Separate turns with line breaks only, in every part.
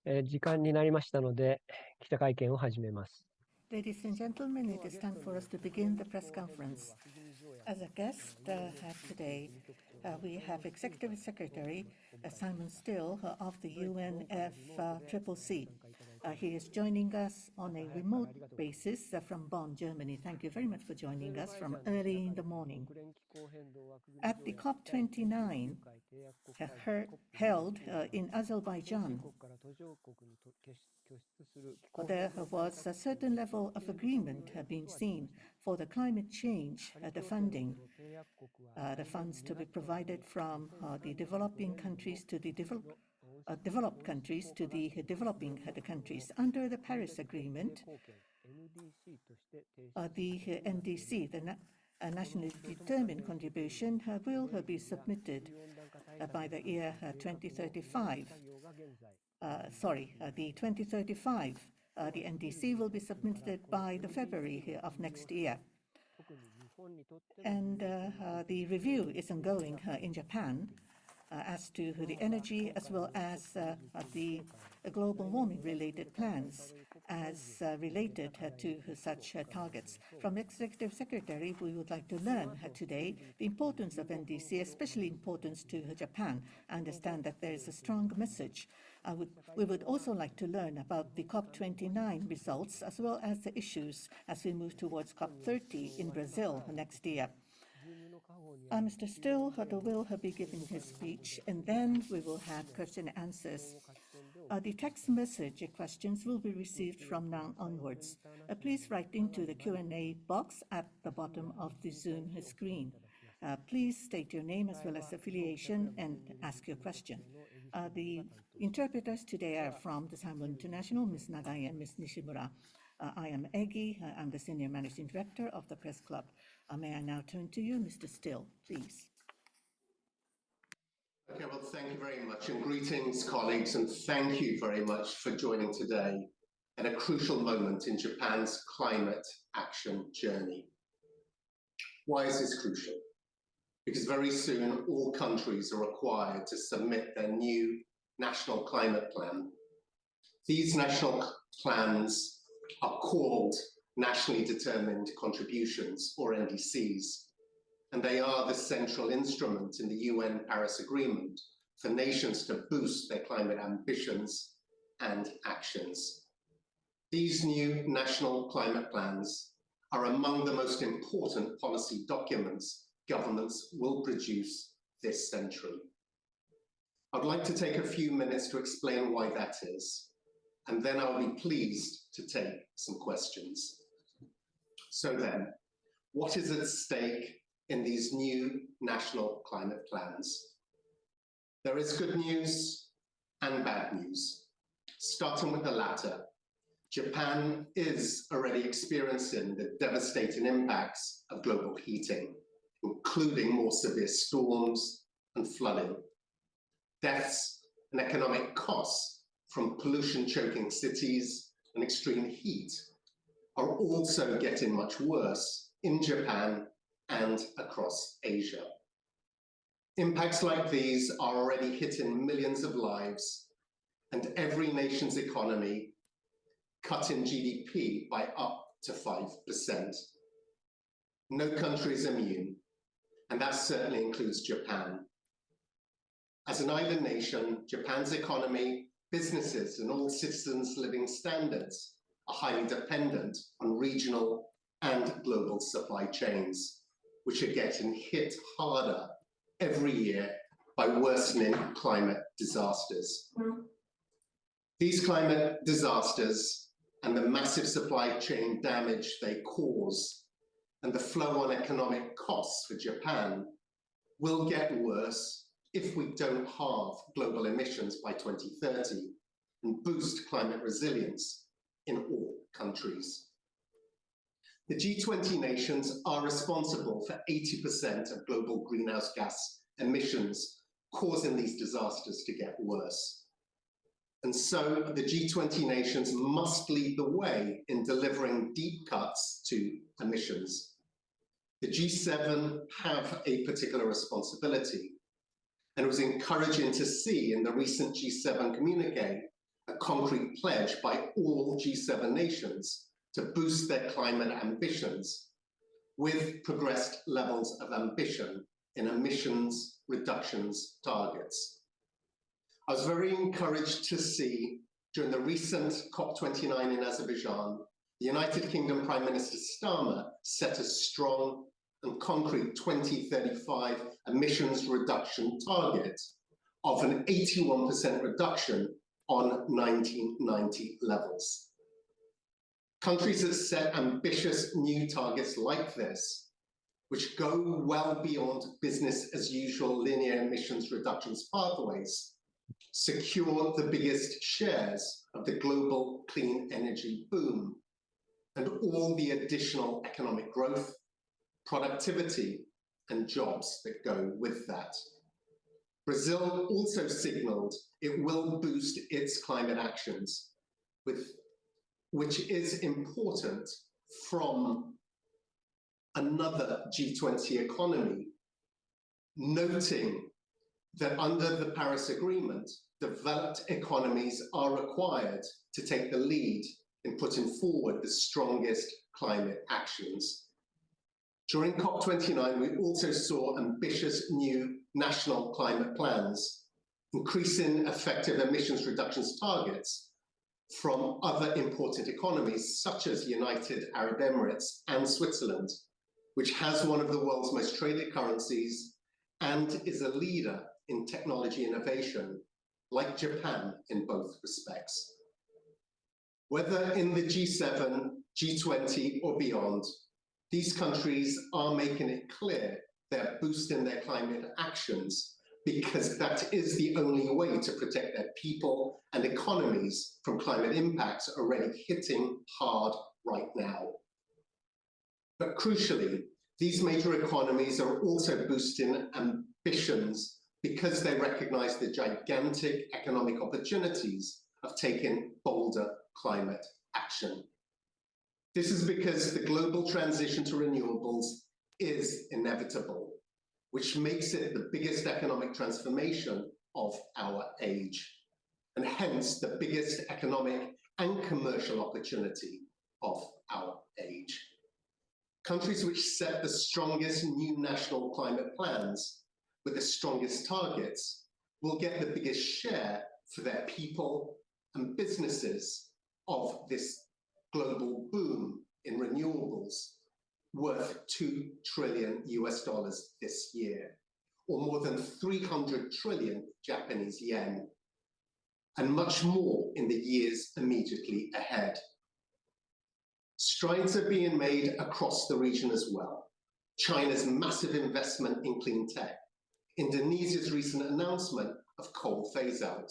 時間になりましたので、記者会見を始めます。
Ladies and gentlemen, it is time for us to begin the press conference. As a guest today, we have Executive Secretary Simon Stiell of the UNFCCC. He is joining us on a remote basis from Bonn, Germany. Thank you very much for joining us from early in the morning. At the COP29 held in Azerbaijan, there was a certain level of agreement being seen for the climate change, the funding, the funds to be provided from the developing countries to the developed countries to the developing countries. Under the Paris Agreement, the NDC, the nationally determined contribution, will be submitted by the year 2035. The 2035, the NDC will be submitted by the February of next year. And the review is ongoing in Japan as to the energy as well as the global warming related plans as related to such targets. From Executive Secretary, we would like to learn today the importance of NDC, especially importance to Japan. I understand that there is a strong message. We would also like to learn about the COP29 results as well as the issues as we move towards COP30 in Brazil next year. Mr. Stiell will be giving his speech, and then we will have question and answers. The text message questions will be received from now onwards. Please write into the Q&A box at the bottom of the Zoom screen. Please state your name as well as affiliation and ask your question. The interpreters today are from the Sambo International, Ms. Nagai and Ms. Nishimura. I am Egi. I'm the Senior Managing Director of the Press Club. May I now turn to you, Mr. Stiell, please.
Okay, well, thank you very much, and greetings, colleagues, and thank you very much for joining today at a crucial moment in Japan's climate action journey. Why is this crucial? Because very soon all countries are required to submit their new national climate plan. These national plans are called Nationally Determined Contributions, or NDCs, and they are the central instrument in the UN Paris Agreement for nations to boost their climate ambitions and actions. These new national climate plans are among the most important policy documents governments will produce this century. I'd like to take a few minutes to explain why that is, and then I'll be pleased to take some questions. So then, what is at stake in these new national climate plans? There is good news and bad news. Starting with the latter, Japan is already experiencing the devastating impacts of global heating, including more severe storms and flooding. Deaths and economic costs from pollution-choking cities and extreme heat are also getting much worse in Japan and across Asia. Impacts like these are already hitting millions of lives, and every nation's economy cutting GDP by up to 5%. No country is immune, and that certainly includes Japan. As an island nation, Japan's economy, businesses, and all citizens' living standards are highly dependent on regional and global supply chains, which are getting hit harder every year by worsening climate disasters. These climate disasters and the massive supply chain damage they cause and the flow on economic costs for Japan will get worse if we don't halve global emissions by 2030 and boost climate resilience in all countries. The G20 nations are responsible for 80% of global greenhouse gas emissions, causing these disasters to get worse. And so the G20 nations must lead the way in delivering deep cuts to emissions. The G7 have a particular responsibility, and it was encouraging to see in the recent G7 communique a concrete pledge by all G7 nations to boost their climate ambitions with progressed levels of ambition in emissions reductions targets. I was very encouraged to see during the recent COP29 in Azerbaijan, the United Kingdom Prime Minister Starmer set a strong and concrete 2035 emissions reduction target of an 81% reduction on 1990 levels. Countries that set ambitious new targets like this, which go well beyond business as usual linear emissions reductions pathways, secure the biggest shares of the global clean energy boom and all the additional economic growth, productivity, and jobs that go with that. Brazil also signaled it will boost its climate actions, which is important from another G20 economy, noting that under the Paris Agreement, developed economies are required to take the lead in putting forward the strongest climate actions. During COP29, we also saw ambitious new national climate plans, increasing effective emissions reductions targets from other important economies, such as United Arab Emirates and Switzerland, which has one of the world's most traded currencies and is a leader in technology innovation, like Japan in both respects. Whether in the G7, G20, or beyond, these countries are making it clear they're boosting their climate actions because that is the only way to protect their people and economies from climate impacts already hitting hard right now. But crucially, these major economies are also boosting ambitions because they recognize the gigantic economic opportunities of taking bolder climate action. This is because the global transition to renewables is inevitable, which makes it the biggest economic transformation of our age, and hence the biggest economic and commercial opportunity of our age. Countries which set the strongest new national climate plans with the strongest targets will get the biggest share for their people and businesses of this global boom in renewables worth $2 trillion this year, or more than 300 trillion Japanese yen, and much more in the years immediately ahead. Strides are being made across the region as well. China's massive investment in clean tech, Indonesia's recent announcement of coal phase-out,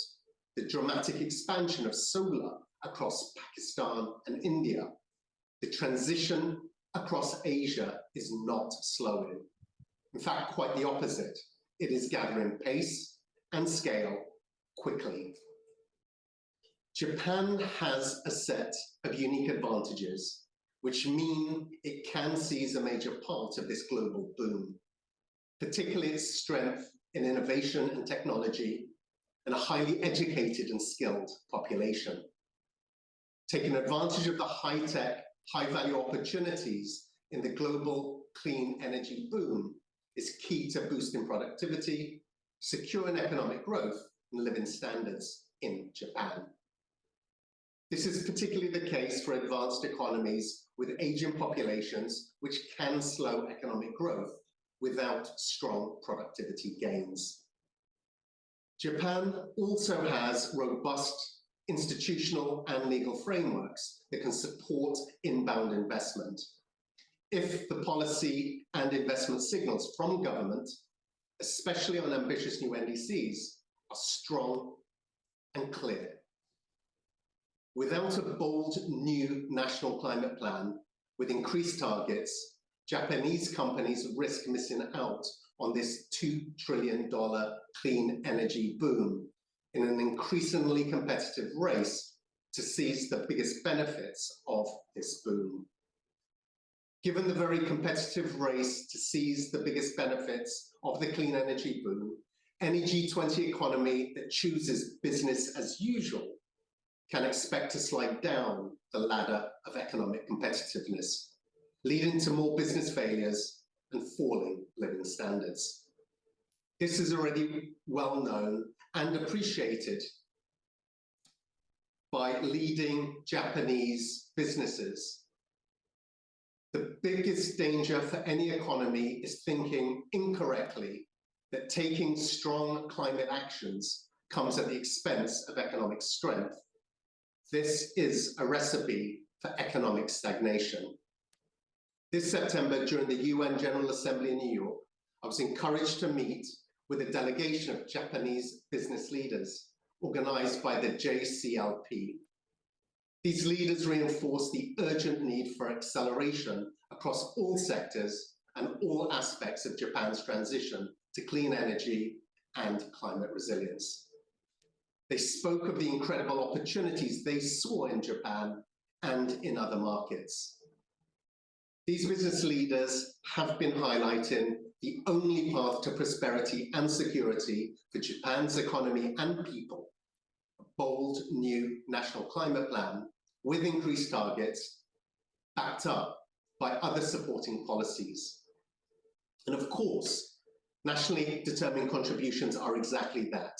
the dramatic expansion of solar across Pakistan and India. The transition across Asia is not slowing. In fact, quite the opposite. It is gathering pace and scale quickly. Japan has a set of unique advantages, which mean it can seize a major part of this global boom, particularly its strength in innovation and technology, and a highly educated and skilled population. Taking advantage of the high-tech, high-value opportunities in the global clean energy boom is key to boosting productivity, securing economic growth, and living standards in Japan. This is particularly the case for advanced economies with aging populations, which can slow economic growth without strong productivity gains. Japan also has robust institutional and legal frameworks that can support inbound investment if the policy and investment signals from government, especially on ambitious new NDCs, are strong and clear. Without a bold new national climate plan with increased targets, Japanese companies risk missing out on this $2 trillion clean energy boom in an increasingly competitive race to seize the biggest benefits of this boom. Given the very competitive race to seize the biggest benefits of the clean energy boom, any G20 economy that chooses business as usual can expect to slide down the ladder of economic competitiveness, leading to more business failures and falling living standards. This is already well known and appreciated by leading Japanese businesses. The biggest danger for any economy is thinking incorrectly that taking strong climate actions comes at the expense of economic strength. This is a recipe for economic stagnation. This September, during the UN General Assembly in New York, I was encouraged to meet with a delegation of Japanese business leaders organized by the JCLP. These leaders reinforced the urgent need for acceleration across all sectors and all aspects of Japan's transition to clean energy and climate resilience. They spoke of the incredible opportunities they saw in Japan and in other markets. These business leaders have been highlighting the only path to prosperity and security for Japan's economy and people: a bold new national climate plan with increased targets, backed up by other supporting policies. And of course, nationally determined contributions are exactly that,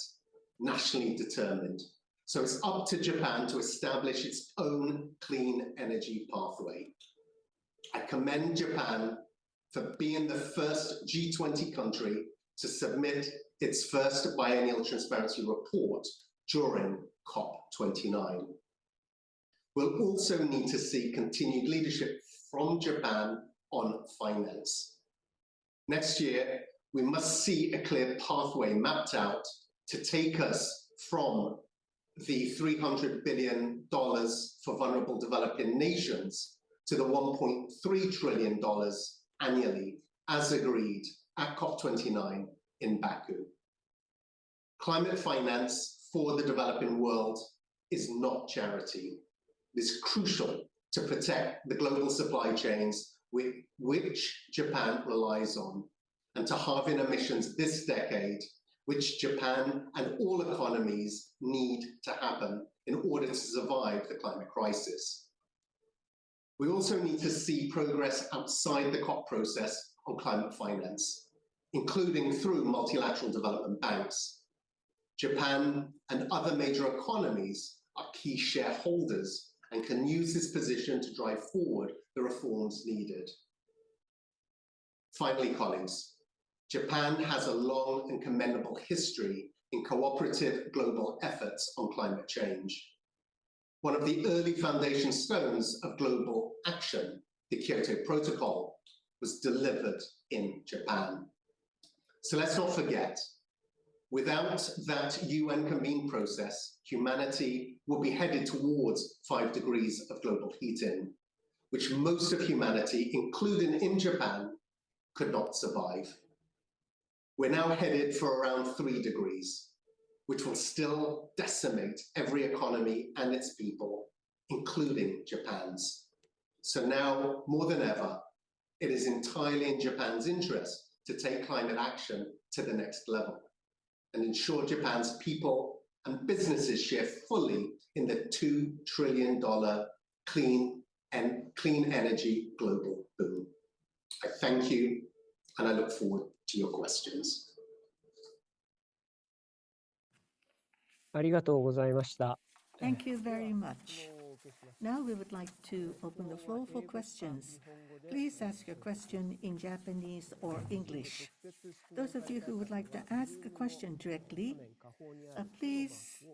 nationally determined. So it's up to Japan to establish its own clean energy pathway. I commend Japan for being the first G20 country to submit its first biennial transparency report during COP29. We'll also need to see continued leadership from Japan on finance. Next year, we must see a clear pathway mapped out to take us from the $300 billion for vulnerable developing nations to the $1.3 trillion annually, as agreed at COP29 in Baku. Climate finance for the developing world is not charity. It is crucial to protect the global supply chains which Japan relies on, and to halving emissions this decade, which Japan and all economies need to happen in order to survive the climate crisis. We also need to see progress outside the COP process on climate finance, including through multilateral development banks. Japan and other major economies are key shareholders and can use this position to drive forward the reforms needed. Finally, colleagues, Japan has a long and commendable history in cooperative global efforts on climate change. One of the early foundation stones of global action, the Kyoto Protocol, was delivered in Japan. So let's not forget, without that UN convened process, humanity will be headed towards 5 degrees of global heating, which most of humanity, including in Japan, could not survive. We're now headed for around 3 degrees, which will still decimate every economy and its people, including Japan's. So now, more than ever, it is entirely in Japan's interest to take climate action to the next level and ensure Japan's people and businesses share fully in the $2 trillion clean energy global boom. I thank you, and I look forward to your questions.
ありがとうございました。
Thank you very much. Now we would like to open the floor for questions. Please ask your question in Japanese or English. Those of you who would like to ask a question directly, please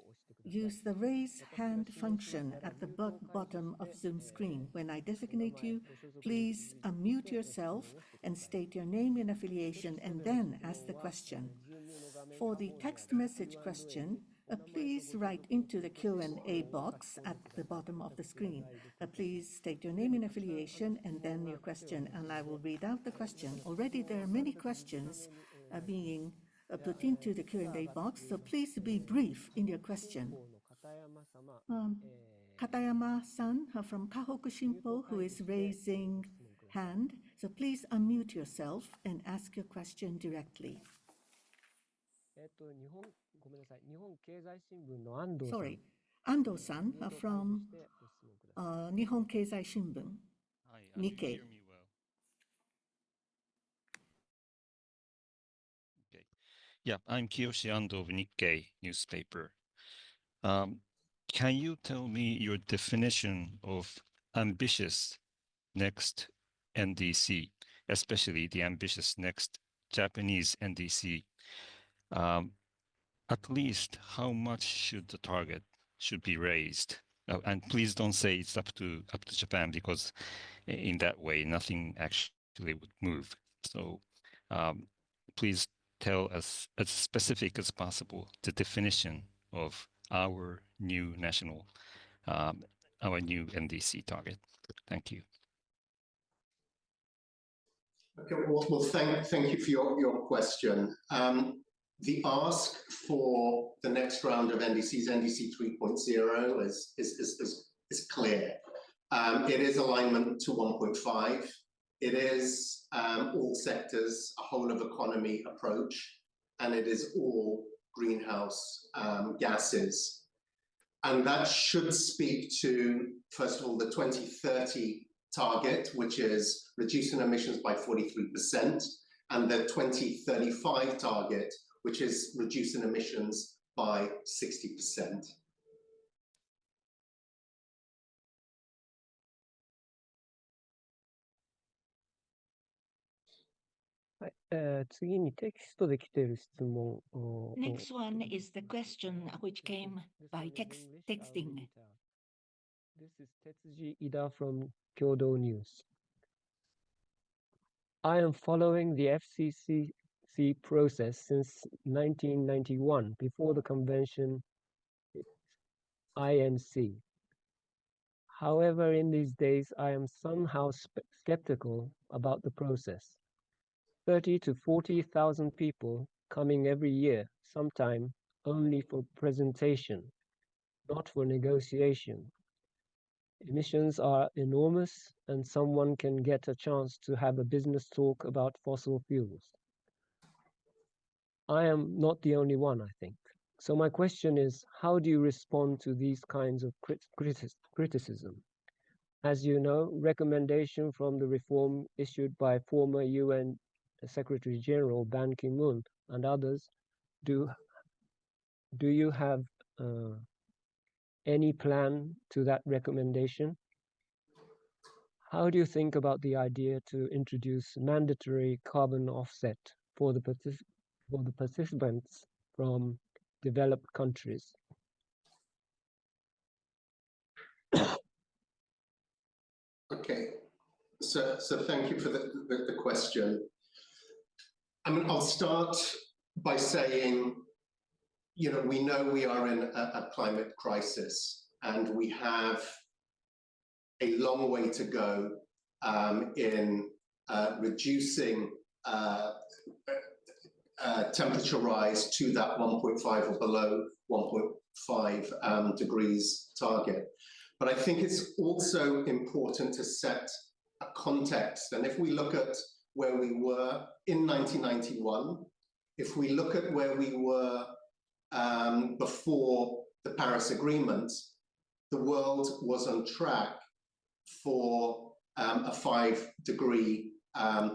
use the raise hand function at the bottom of Zoom screen. When I designate you, please unmute yourself and state your name and affiliation, and then ask the question. For the text message question, please write into the Q&A box at the bottom of the screen. Please state your name and affiliation and then your question, and I will read out the question. Already there are many questions being put into the Q&A box, so please be brief in your question. Katayama-san from Kahoku Shinpo, who is raising hand, so please unmute yourself and ask your question directly. Sorry, Ando-san from Nihon Keizai Shimbun,
You
Nikkei.
hear me well? Okay. Yeah, I'm Kiyoshi Ando of Nikkei newspaper. Can you tell me your definition of ambitious next NDC, especially the ambitious next Japanese NDC? At least how much should the target should be raised? And please don't say it's up to Japan, because in that way nothing actually would move. So please tell us as specific as possible the definition of our new national, our new NDC target. Thank you.
Okay, well thank you for your question. The ask for the next round of NDCs, NDC 3.0, is clear. It is alignment to 1.5. It is all sectors, a whole of economy approach, and it is all greenhouse gases. And that should speak to, first of all, the 2030 target, which is reducing emissions by 43%, and the 2035 target, which is reducing emissions by 60%.
はい、次にテキストで来ている質問を。
Next one is the question which came by texting.
This is Tetsuji Ida from Kyodo News. I am following the FCCC process since 1991, before the convention INC. However, in these days, I am somehow skeptical about the process. 30 to 40,000 people coming every year, sometime only for presentation, not for negotiation. Emissions are enormous, and someone can get a chance to have a business talk about fossil fuels. I am not the only one, I think. So my question is, how do you respond to these kinds of criticism? As you know, recommendation from the reform issued by former UN Secretary General Ban Ki-moon and others, do you have any plan to that recommendation? How do you think about the idea to introduce mandatory carbon offset for the participants from developed countries?
Okay, so thank you for the question. I mean, I'll start by saying, you know we are in a climate crisis, and we have a long way to go in reducing temperature rise to that 1.5 or below 1.5 degrees target. But I think it's also important to set a context. And if we look at where we were in 1991, if we look at where we were before the Paris Agreement, the world was on track for a 5-degree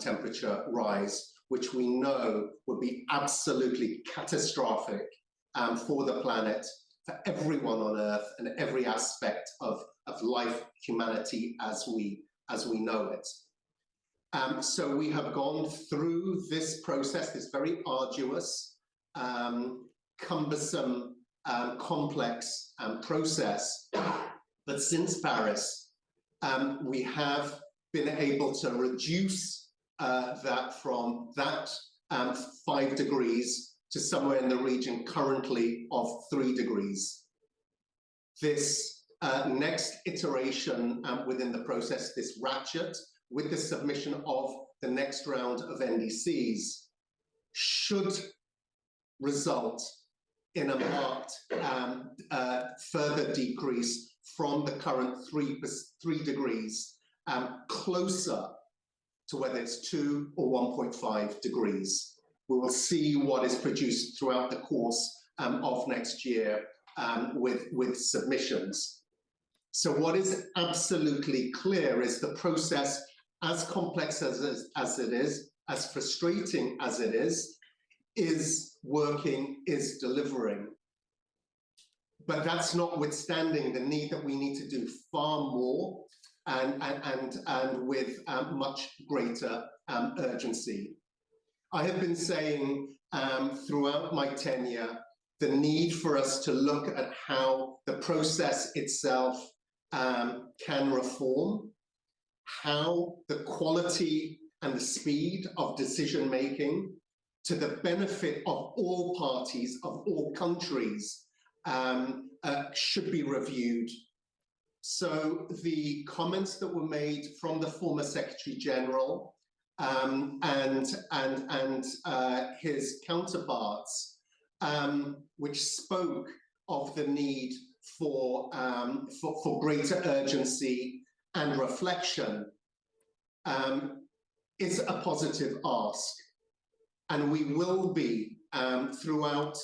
temperature rise, which we know would be absolutely catastrophic for the planet, for everyone on Earth, and every aspect of life, humanity as we know it. So we have gone through this process, this very arduous, cumbersome, complex process. But since Paris, we have been able to reduce that from that 5 degrees to somewhere in the region currently of 3 degrees. This next iteration within the process, this ratchet, with the submission of the next round of NDCs, should result in a marked further decrease from the current 3 degrees, closer to whether it's 2 or 1.5 degrees. We will see what is produced throughout the course of next year with submissions. So what is absolutely clear is the process, as complex as it is, as frustrating as it is working, is delivering. But that's notwithstanding the need that we need to do far more and with much greater urgency. I have been saying throughout my tenure the need for us to look at how the process itself can reform, how the quality and the speed of decision making to the benefit of all parties, of all countries, should be reviewed. So the comments that were made from the former Secretary General and his counterparts, which spoke of the need for greater urgency and reflection, is a positive ask. And we will be, throughout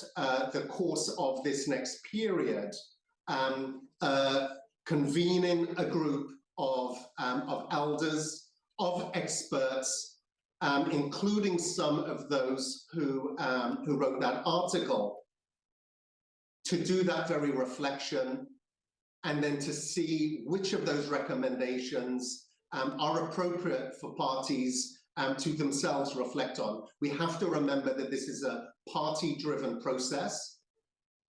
the course of this next period, convening a group of elders, of experts, including some of those who wrote that article, to do that very reflection, and then to see which of those recommendations are appropriate for parties to themselves reflect on. We have to remember that this is a party-driven process,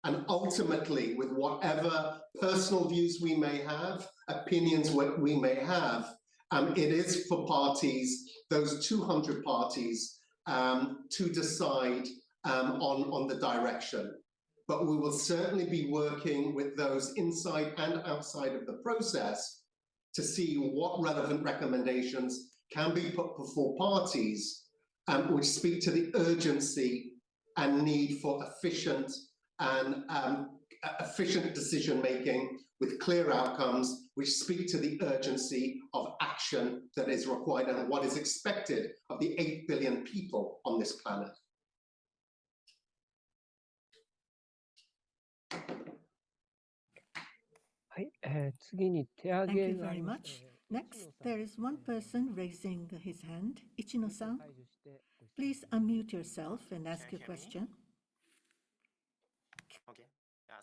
and ultimately, with whatever personal views we may have, opinions we may have, it is for parties, those 200 parties, to decide on the direction. But we will certainly be working with those inside and outside of the process to see what relevant recommendations can be put before parties, which speak to the urgency and need for efficient decision making with clear outcomes, which speak to the urgency of action that is required and what is expected of the 8 billion people on this planet.
Thank you very much. Next, there is one person raising his hand. Ichino-san, please unmute yourself and ask your question.
Okay.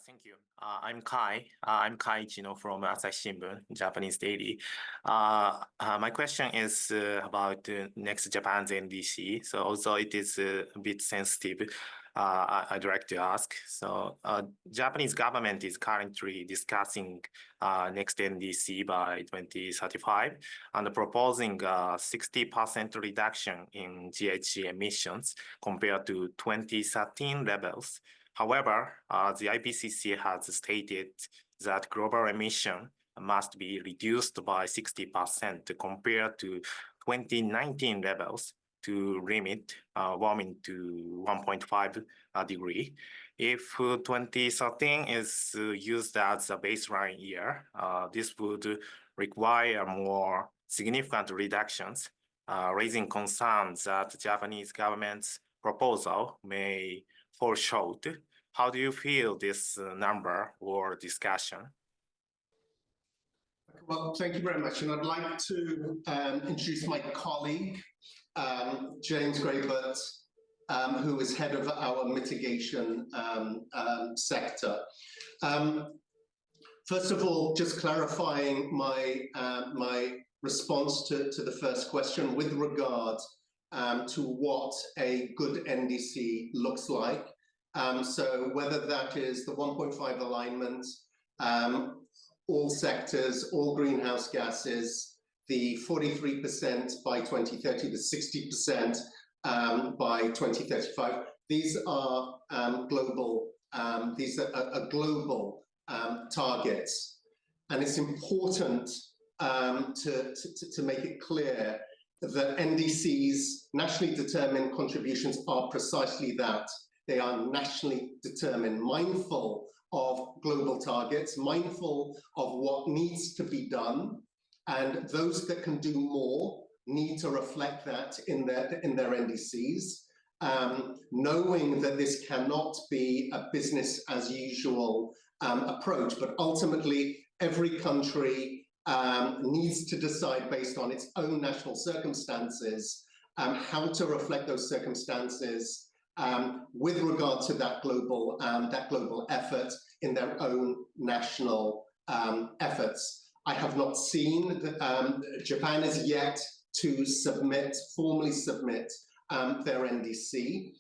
Thank you. I'm Kai. I'm Kai Ichino from Asahi Shimbun, Japanese daily. My question is about next Japan's NDC. So also it is a bit sensitive. I'd like to ask. So Japanese government is currently discussing next NDC by 2035 and proposing 60% reduction in GHG emissions compared to 2013 levels. However, the IPCC has stated that global emission must be reduced by 60% compared to 2019 levels to limit warming to 1.5 degree. If 2013 is used as a baseline year, this would require more significant reductions, raising concerns that the Japanese government's proposal may fall short. How do you feel this number or discussion?
Well, thank you very much. And I'd like to introduce my colleague, James Graybert, who is head of our mitigation sector. First of all, just clarifying my response to the first question with regard to what a good NDC looks like. So whether that is the 1.5 alignment, all sectors, all greenhouse gases, the 43% by 2030, the 60% by 2035. These are global. These are global targets, and it's important to make it clear that NDCs, nationally determined contributions, are precisely that. They are nationally determined, mindful of global targets, mindful of what needs to be done, and those that can do more need to reflect that in their NDCs, knowing that this cannot be a business as usual approach, but ultimately every country needs to decide based on its own national circumstances how to reflect those circumstances with regard to that global effort in their own national efforts. I have not seen Japan is yet to formally submit their NDC.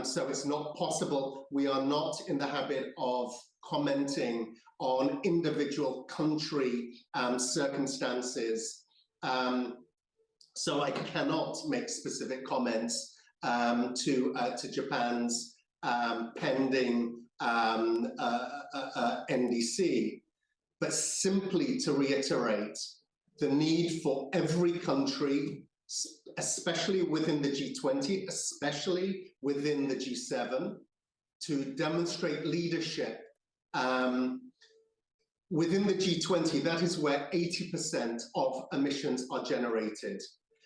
So it's not possible. We are not in the habit of commenting on individual country circumstances. So I cannot make specific comments to Japan's pending NDC, but simply to reiterate the need for every country, especially within the G20, especially within the G7, to demonstrate leadership. Within the G20, that is where 80% of emissions are generated.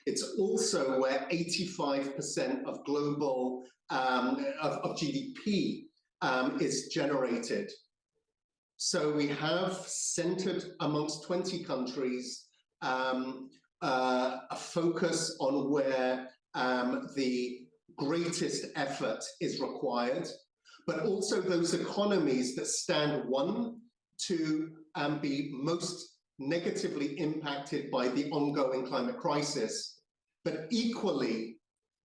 It's also where 85% of global of GDP is generated. So we have centered amongst 20 countries a focus on where the greatest effort is required, but also those economies that stand to be most negatively impacted by the ongoing climate crisis, but equally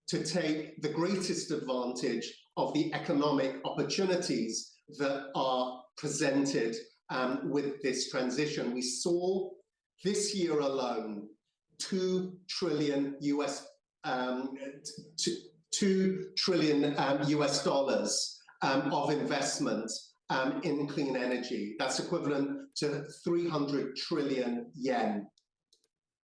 to take the greatest advantage of the economic opportunities that are presented with this transition. We saw this year alone $2 trillion US dollars of investment in clean energy. That's equivalent to 300 trillion yen.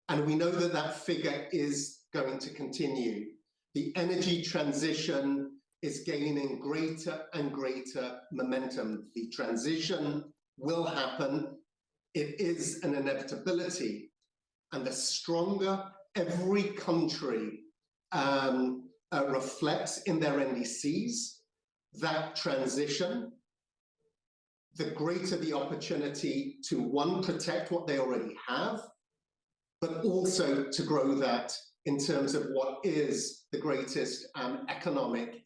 And we know that that figure is going to continue. The energy transition is gaining greater and greater momentum. The transition will happen. It is an inevitability. And the stronger every country reflects in their NDCs that transition, the greater the opportunity to, one, protect what they already have, but also to grow that in terms of what is the greatest economic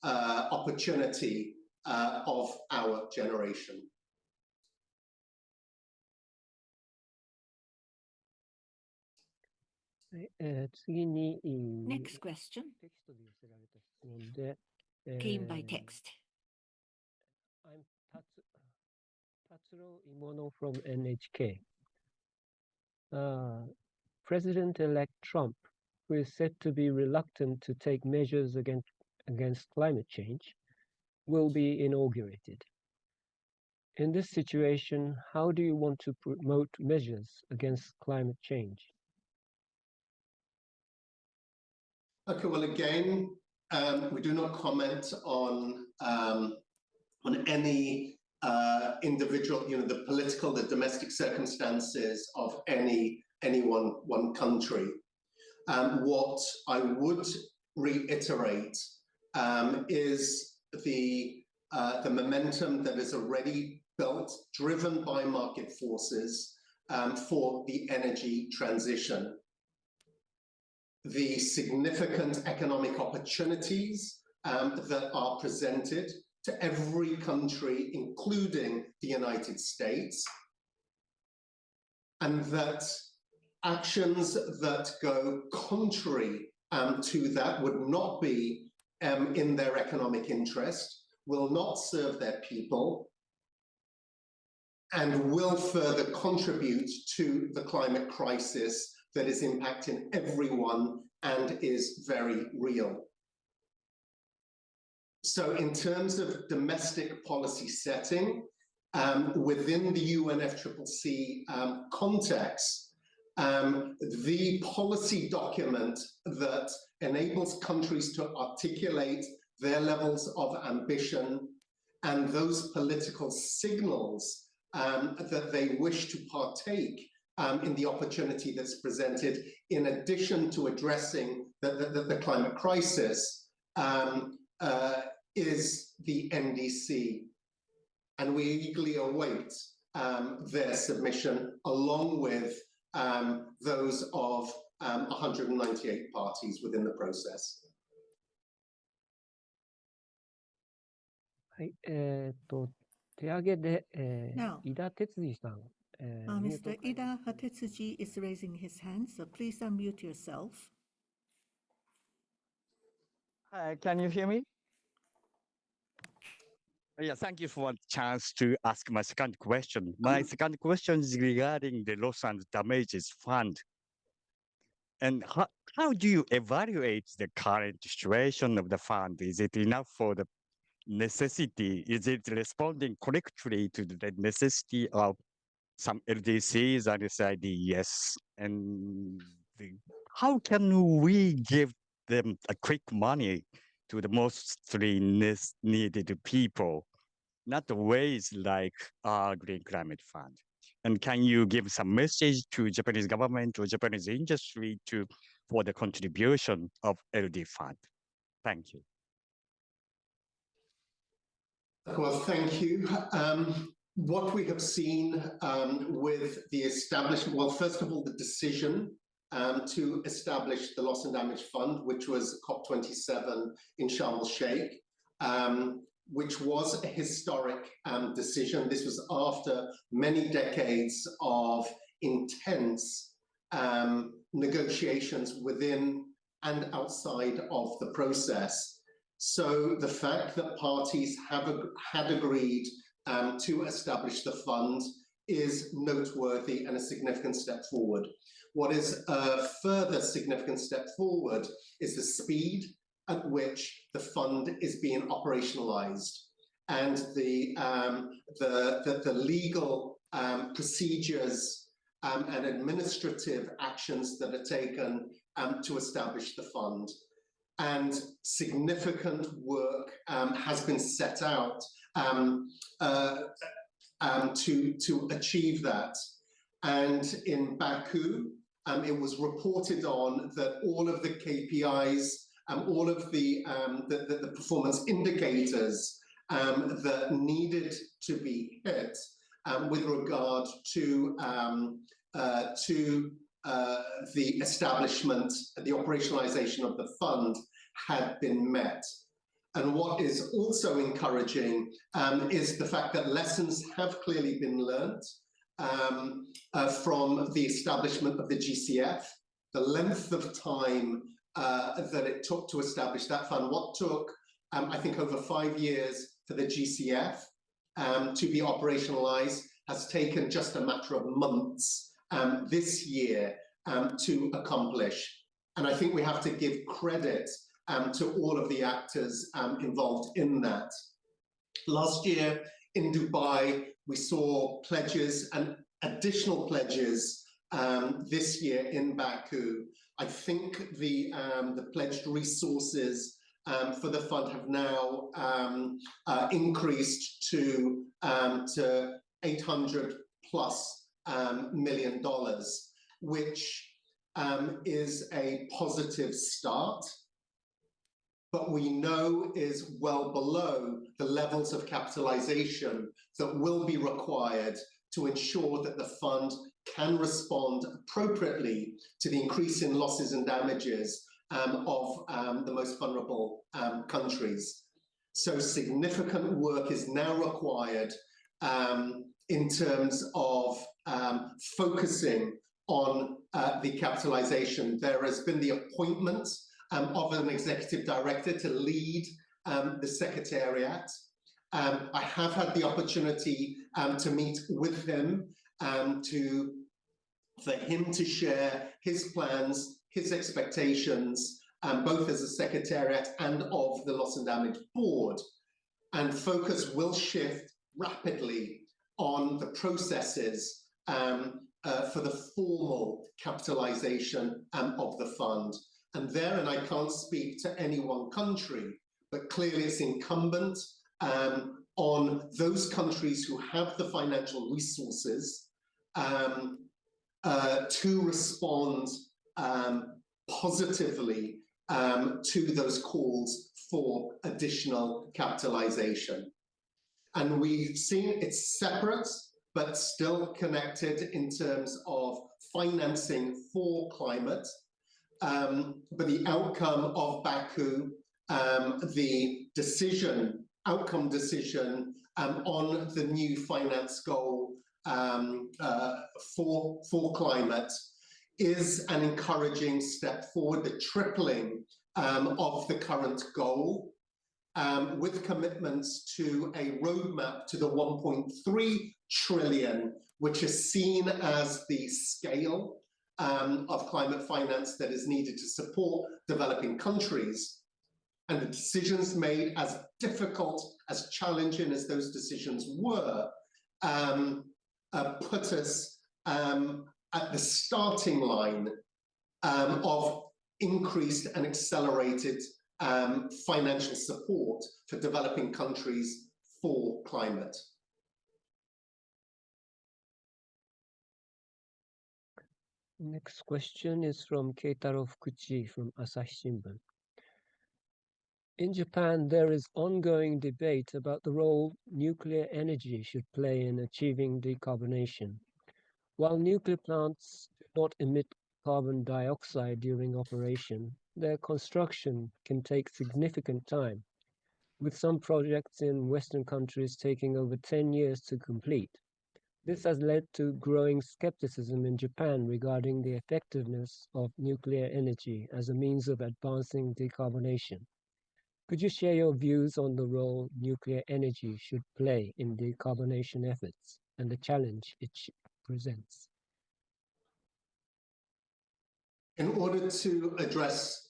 opportunity of our generation.
Next question came by text.
I'm Tatsuro Imono from NHK. President-elect Trump, who is said to be reluctant to take measures against climate change, will be inaugurated. In this situation, how do you want to promote measures against climate change?
Okay, well, again, we do not comment on any individual, the political, the domestic circumstances of any one country. What I would reiterate is the momentum that is already built, driven by market forces for the energy transition. The significant economic opportunities that are presented to every country, including the United States, and that actions that go contrary to that would not be in their economic interest, will not serve their people, and will further contribute to the climate crisis that is impacting everyone and is very real. So in terms of domestic policy setting, within the UNFCCC context, the policy document that enables countries to articulate their levels of ambition and those political signals that they wish to partake in the opportunity that's presented, in addition to addressing the climate crisis, is the NDC. and we eagerly await their submission along with those of 198 parties within the process.
はい、手挙げで、
Now,
井田哲司さん、ミュート
Mr. Ida Hatetsuji is raising his hand, so please unmute yourself.
Hi, can you hear me? Yeah, thank you for the chance to ask my second question. My second question is regarding the loss and damages fund. And how do you evaluate the current situation of the fund? Is it enough for the necessity? Is it responding correctly to the necessity of some LDCs and SIDS? And how can we give them a quick money to the mostly needed people, not the ways like our Green Climate Fund? And can you give some message to Japanese government or Japanese industry for the contribution of LD Fund? Thank you.
Well, thank you. What we have seen with the establishment, well, first of all, the decision to establish the Loss and Damage Fund, which was COP27 in Sharm el-Sheikh, which was a historic decision. This was after many decades of intense negotiations within and outside of the process. So the fact that parties had agreed to establish the fund is noteworthy and a significant step forward. What is a further significant step forward is the speed at which the fund is being operationalized and the legal procedures and administrative actions that are taken to establish the fund. And significant work has been set out to achieve that. And in Baku, it was reported on that all of the KPIs, all of the performance indicators that needed to be hit with regard to the establishment, the operationalization of the fund had been met. And what is also encouraging is the fact that lessons have clearly been learned from the establishment of the GCF, the length of time that it took to establish that fund. What took, I think, over 5 years for the GCF to be operationalized has taken just a matter of months this year to accomplish. And I think we have to give credit to all of the actors involved in that. Last year in Dubai, we saw pledges and additional pledges this year in Baku. I think the pledged resources for the fund have now increased to $800+ million, which is a positive start, but we know is well below the levels of capitalization that will be required to ensure that the fund can respond appropriately to the increase in losses and damages of the most vulnerable countries. So significant work is now required in terms of focusing on the capitalization. There has been the appointment of an executive director to lead the secretariat. I have had the opportunity to meet with him for him to share his plans, his expectations, both as a secretariat and of the Loss and Damage Board. And focus will shift rapidly on the processes for the formal capitalization of the fund. And there, and I can't speak to any one country, but clearly it's incumbent on those countries who have the financial resources to respond positively to those calls for additional capitalization. And we've seen it's separate, but still connected in terms of financing for climate. But the outcome of Baku, the outcome decision on the new finance goal for climate is an encouraging step forward, the tripling of the current goal, with commitments to a roadmap to the 1.3 trillion, which is seen as the scale of climate finance that is needed to support developing countries. And the decisions made, as difficult, as challenging as those decisions were, put us at the starting line of increased and accelerated financial support for developing countries for climate.
Next question is from Keitaro Fukuchi from Asahi Shimbun. In Japan, there is ongoing debate about the role nuclear energy should play in achieving decarbonation. While nuclear plants do not emit carbon dioxide during operation, their construction can take significant time, with some projects in Western countries taking over 10 years to complete. This has led to growing skepticism in Japan regarding the effectiveness of nuclear energy as a means of advancing decarbonation. Could you share your views on the role nuclear energy should play in decarbonation efforts and the challenge it presents?
In order to address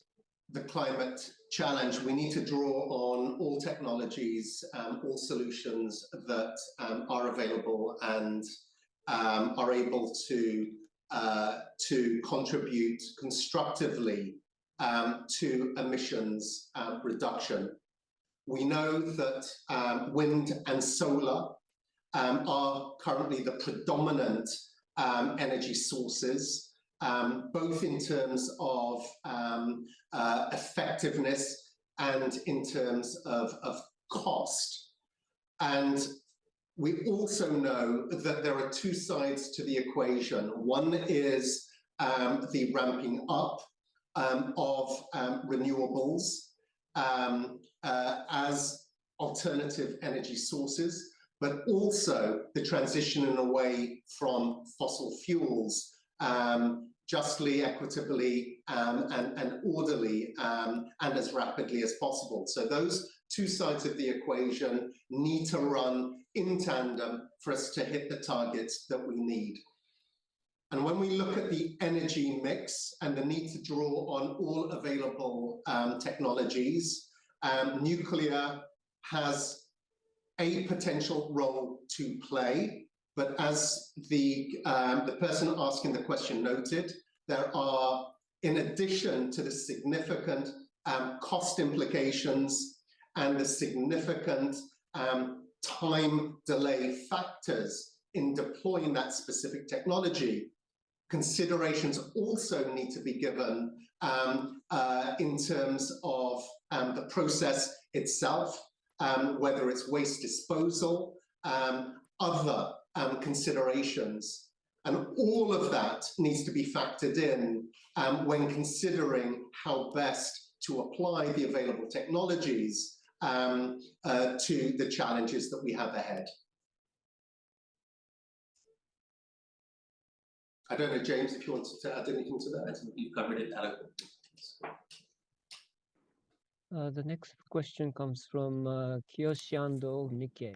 the climate challenge, we need to draw on all technologies, all solutions that are available and are able to contribute constructively to emissions reduction. We know that wind and solar are currently the predominant energy sources, both in terms of effectiveness and in terms of cost. And we also know that there are two sides to the equation. One is the ramping up of renewables as alternative energy sources, but also the transition away from fossil fuels justly, equitably, and orderly, and as rapidly as possible. So those two sides of the equation need to run in tandem for us to hit the targets that we need. And when we look at the energy mix and the need to draw on all available technologies, nuclear has a potential role to play. But as the person asking the question noted, there are, in addition to the significant cost implications and the significant time delay factors in deploying that specific technology, considerations also need to be given in terms of the process itself, whether it's waste disposal, other considerations. And all of that needs to be factored in when considering how best to apply the available technologies to the challenges that we have ahead. I don't know, James, if you wanted to add anything to that. I think you covered it adequately.
The next question comes from Kiyoshi Ando, Nikkei.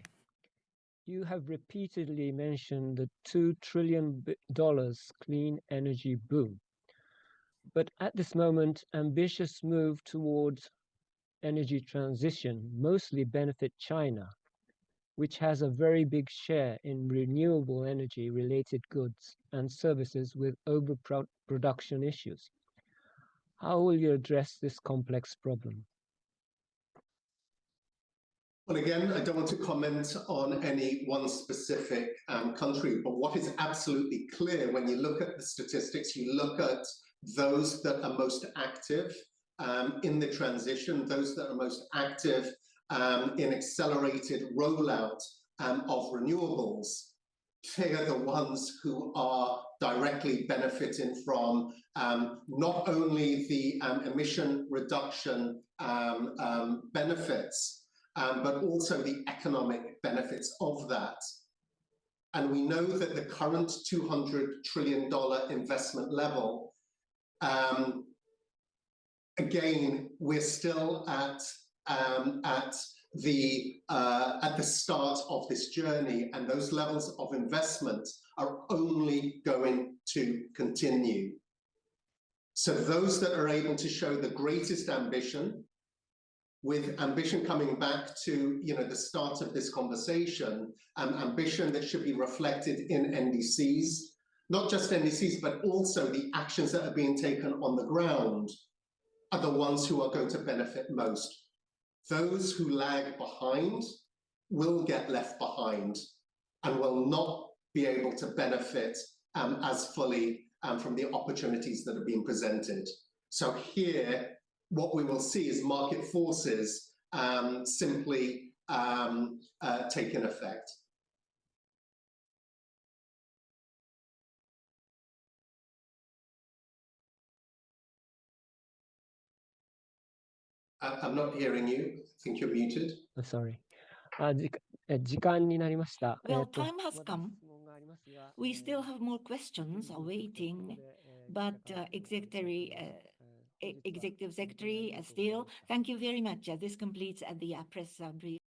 You have repeatedly mentioned the $2 trillion clean energy boom. But at this moment, ambitious move towards energy transition mostly benefit China, which has a very big share in renewable energy related goods and services with overproduction issues. How will you address this complex problem?
Well, again, I don't want to comment on any one specific country, but what is absolutely clear when you look at the statistics, you look at those that are most active in the transition, those that are most active in accelerated rollout of renewables, they are the ones who are directly benefiting from not only the emission reduction benefits, but also the economic benefits of that. And we know that the current $200 trillion investment level, again, we're still at the start of this journey, and those levels of investment are only going to continue. So those that are able to show the greatest ambition, with ambition coming back to the start of this conversation, ambition that should be reflected in NDCs, not just NDCs, but also the actions that are being taken on the ground, are the ones who are going to benefit most. Those who lag behind will get left behind and will not be able to benefit as fully from the opportunities that are being presented. So here, what we will see is market forces simply taking effect. I'm not hearing you. I think you're muted.
Sorry. 時間になりました。
Well, time has come. We still have more questions awaiting, but Executive Secretary Stiell, thank you very much. This completes the press brief.